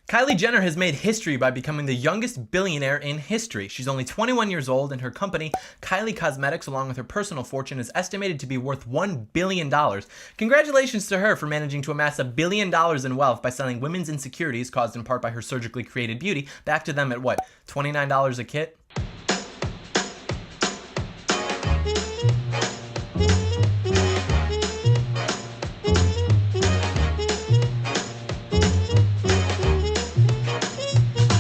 Kylie Jenner has made history by becoming the youngest billionaire in history. She's only 21 years old, and her company, Kylie Cosmetics, along with her personal fortune, is estimated to be worth $1 billion. Congratulations to her for managing to amass $1 billion in wealth by selling women's insecurities, caused in part by her surgically created beauty, back to them at what, $29 a kit?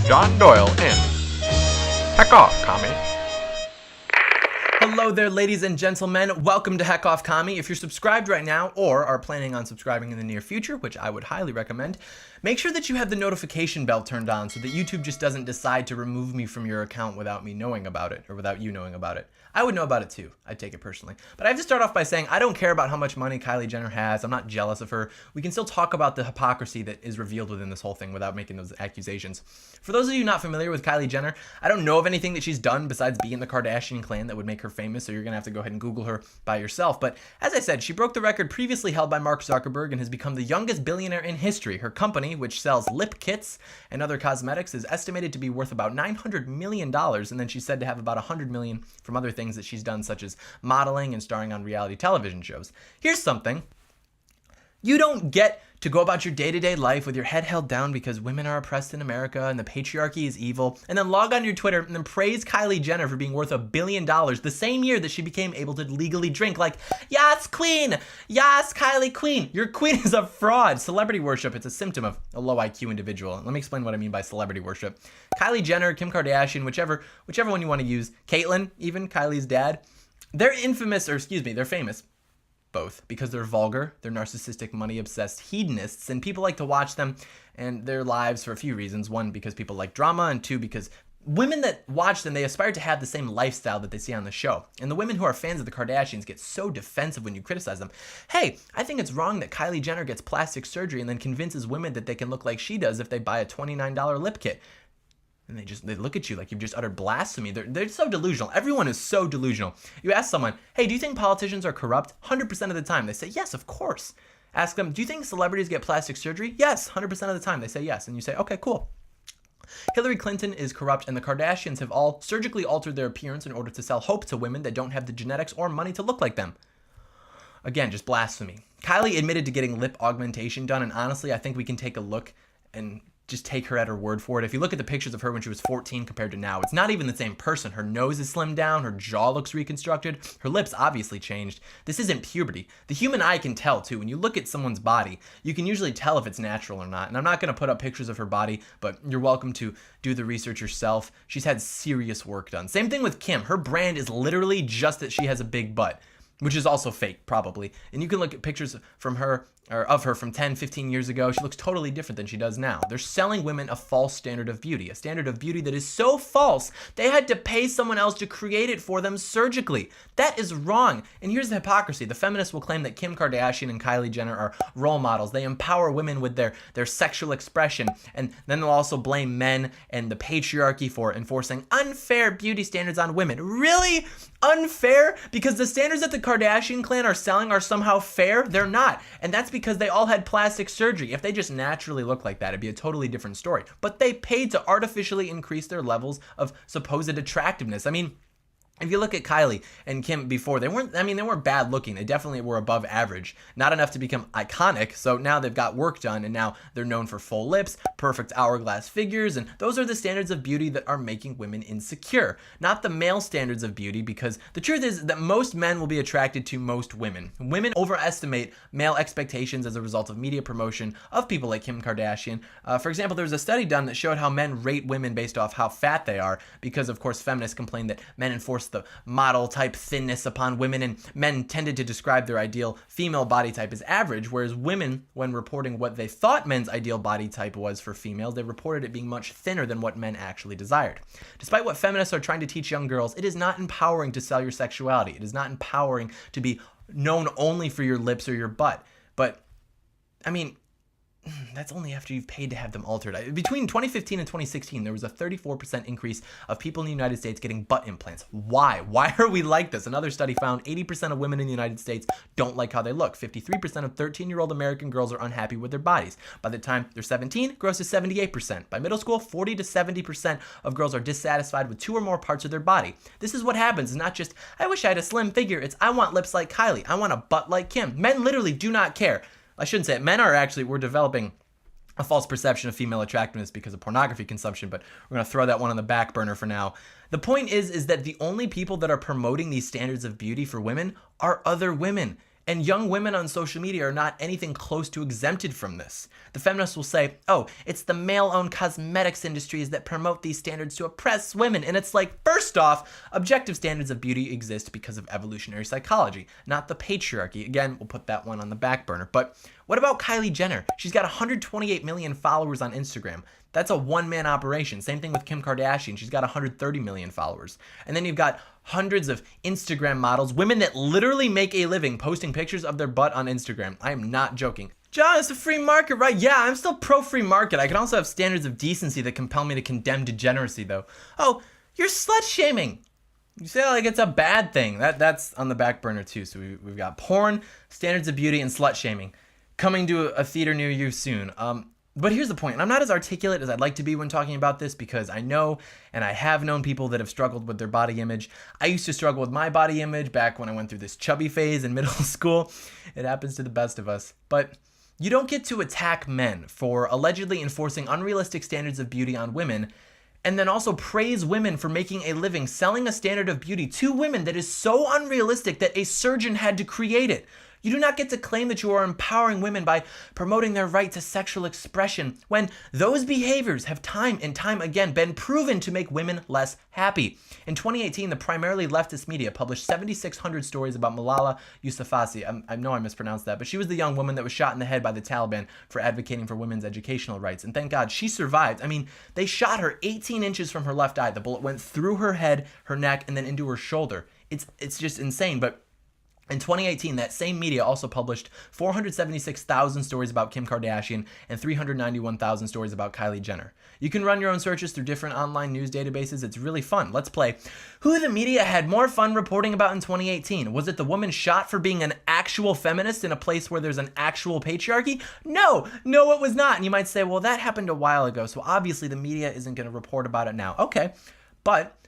John Doyle in. Heck off, Commie. Hello there, ladies and gentlemen. Welcome to Heck Off Commie. If you're subscribed right now or are planning on subscribing in the near future, which I would highly recommend, make sure that you have the notification bell turned on so that YouTube just doesn't decide to remove me from your account without me knowing about it, or without you knowing about it. I would know about it too. I'd take it personally. But I have to start off by saying I don't care about how much money Kylie Jenner has. I'm not jealous of her. We can still talk about the hypocrisy that is revealed within this whole thing without making those accusations. For those of you not familiar with Kylie Jenner, I don't know of anything that she's done besides be in the Kardashian clan that would make her famous, so you're going to have to go ahead and Google her by yourself. But as I said, she broke the record previously held by Mark Zuckerberg and has become the youngest billionaire in history. Her company, which sells lip kits and other cosmetics, is estimated to be worth about $900 million, and then she's said to have about $100 million from other things that she's done, such as modeling and starring on reality television shows. Here's something. You don't get to go about your day-to-day life with your head held down because women are oppressed in America and the patriarchy is evil, and then log on your Twitter and then praise Kylie Jenner for being worth $1 billion the same year that she became able to legally drink. Like, yes, queen! Yes, Kylie queen! Your queen is a fraud! Celebrity worship, it's a symptom of a low IQ individual. Let me explain what I mean by celebrity worship. Kylie Jenner, Kim Kardashian, whichever one you want to use, Caitlyn, even Kylie's dad, they're famous. Both, because they're vulgar, they're narcissistic, money-obsessed hedonists, and people like to watch them and their lives for a few reasons. One, because people like drama, and two, because women that watch them, they aspire to have the same lifestyle that they see on the show. And the women who are fans of the Kardashians get so defensive when you criticize them. Hey, I think it's wrong that Kylie Jenner gets plastic surgery and then convinces women that they can look like she does if they buy a $29 lip kit. And they look at you like you've just uttered blasphemy. They're so delusional. Everyone is so delusional. You ask someone, hey, do you think politicians are corrupt? 100% of the time. They say, yes, of course. Ask them, do you think celebrities get plastic surgery? Yes, 100% of the time. They say yes. And you say, okay, cool. Hillary Clinton is corrupt, and the Kardashians have all surgically altered their appearance in order to sell hope to women that don't have the genetics or money to look like them. Again, just blasphemy. Kylie admitted to getting lip augmentation done, and honestly, I think we can take a look and just take her at her word for it. If you look at the pictures of her when she was 14 compared to now, it's not even the same person. Her nose is slimmed down, her jaw looks reconstructed, her lips obviously changed. This isn't puberty. The human eye can tell too. When you look at someone's body, you can usually tell if it's natural or not. And I'm not going to put up pictures of her body, but you're welcome to do the research yourself. She's had serious work done. Same thing with Kim. Her brand is literally just that she has a big butt, which is also fake, probably. And you can look at pictures from her, or of her from 10, 15 years ago. She looks totally different than she does now. They're selling women a false standard of beauty, a standard of beauty that is so false, they had to pay someone else to create it for them surgically. That is wrong. And here's the hypocrisy. The feminists will claim that Kim Kardashian and Kylie Jenner are role models. They empower women with their sexual expression. And then they'll also blame men and the patriarchy for enforcing unfair beauty standards on women. Really? Unfair? Because the standards that the Kardashian clan are selling are somehow fair? They're not. And that's because they all had plastic surgery. If they just naturally looked like that, it'd be a totally different story. But they paid to artificially increase their levels of supposed attractiveness. I mean, if you look at Kylie and Kim before, they weren't bad looking. They definitely were above average. Not enough to become iconic, so now they've got work done, and now they're known for full lips, perfect hourglass figures, and those are the standards of beauty that are making women insecure. Not the male standards of beauty, because the truth is that most men will be attracted to most women. Women overestimate male expectations as a result of media promotion of people like Kim Kardashian. For example, there was a study done that showed how men rate women based off how fat they are, because of course feminists complain that men enforce the model type thinness upon women, and men tended to describe their ideal female body type as average, whereas women, when reporting what they thought men's ideal body type was for females, they reported it being much thinner than what men actually desired. Despite what feminists are trying to teach young girls, it is not empowering to sell your sexuality. It is not empowering to be known only for your lips or your butt. But I mean, that's only after you've paid to have them altered. Between 2015 and 2016, there was a 34% increase of people in the United States getting butt implants. Why? Why are we like this? Another study found 80% of women in the United States don't like how they look. 53% of 13-year-old American girls are unhappy with their bodies. By the time they're 17, it grows to 78%. By middle school, 40 to 70% of girls are dissatisfied with 2 or more parts of their body. This is what happens. It's not just, I wish I had a slim figure. It's, I want lips like Kylie. I want a butt like Kim. Men literally do not care. I shouldn't say it. Men are actually, we're developing a false perception of female attractiveness because of pornography consumption, but we're going to throw that one on the back burner for now. The point is that the only people that are promoting these standards of beauty for women are other women. And young women on social media are not anything close to exempted from this. The feminists will say, oh, it's the male-owned cosmetics industries that promote these standards to oppress women. And it's like, first off, objective standards of beauty exist because of evolutionary psychology, not the patriarchy. Again, we'll put that one on the back burner. But what about Kylie Jenner? She's got 128 million followers on Instagram. That's a one-man operation. Same thing with Kim Kardashian. She's got 130 million followers. And then you've got hundreds of Instagram models, women that literally make a living posting pictures of their butt on Instagram. I am not joking. John, it's a free market, right? Yeah, I'm still pro-free market. I can also have standards of decency that compel me to condemn degeneracy, though. Oh, you're slut-shaming. You say like it's a bad thing. That's on the back burner, too. So we've got porn, standards of beauty, and slut-shaming coming to a theater near you soon. But here's the point, and I'm not as articulate as I'd like to be when talking about this because I know and I have known people that have struggled with their body image. I used to struggle with my body image back when I went through this chubby phase in middle school. It happens to the best of us. But you don't get to attack men for allegedly enforcing unrealistic standards of beauty on women and then also praise women for making a living selling a standard of beauty to women that is so unrealistic that a surgeon had to create it. You do not get to claim that you are empowering women by promoting their right to sexual expression when those behaviors have time and time again been proven to make women less happy. In 2018, the primarily leftist media published 7,600 stories about Malala Yousafzai. I know I mispronounced that, but she was the young woman that was shot in the head by the Taliban for advocating for women's educational rights. And thank God she survived. I mean, they shot her 18 inches from her left eye. The bullet went through her head, her neck, and then into her shoulder. It's just insane, but in 2018, that same media also published 476,000 stories about Kim Kardashian and 391,000 stories about Kylie Jenner. You can run your own searches through different online news databases. It's really fun. Let's play who the media had more fun reporting about in 2018. Was it the woman shot for being an actual feminist in a place where there's an actual patriarchy? No, it was not. And you might say, well, that happened a while ago, so obviously the media isn't going to report about it now. Okay, but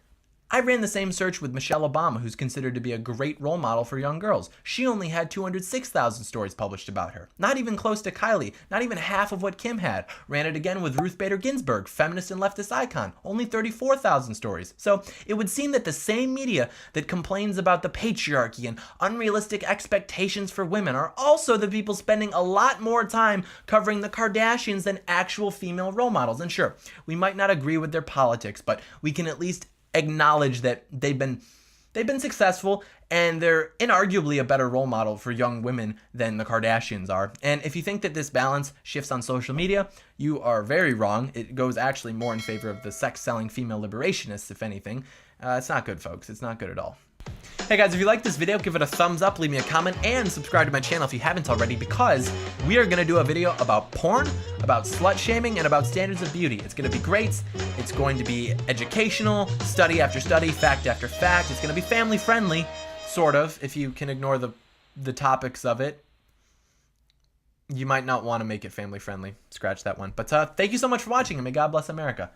I ran the same search with Michelle Obama, who's considered to be a great role model for young girls. She only had 206,000 stories published about her. Not even close to Kylie, not even half of what Kim had. Ran it again with Ruth Bader Ginsburg, feminist and leftist icon, only 34,000 stories. So it would seem that the same media that complains about the patriarchy and unrealistic expectations for women are also the people spending a lot more time covering the Kardashians than actual female role models. And sure, we might not agree with their politics, but we can at least acknowledge that they've been successful and they're inarguably a better role model for young women than the Kardashians are. And if you think that this balance shifts on social media, you are very wrong. It goes actually more in favor of the sex-selling female liberationists, if anything. It's not good, folks. It's not good at all. Hey guys, if you like this video, give it a thumbs up, leave me a comment, and subscribe to my channel if you haven't already, because we are going to do a video about porn, about slut shaming, and about standards of beauty. It's going to be great. It's going to be educational, study after study, fact after fact. It's going to be family friendly, sort of, if you can ignore the topics of it. You might not want to make it family friendly. Scratch that one. But thank you so much for watching, and may God bless America.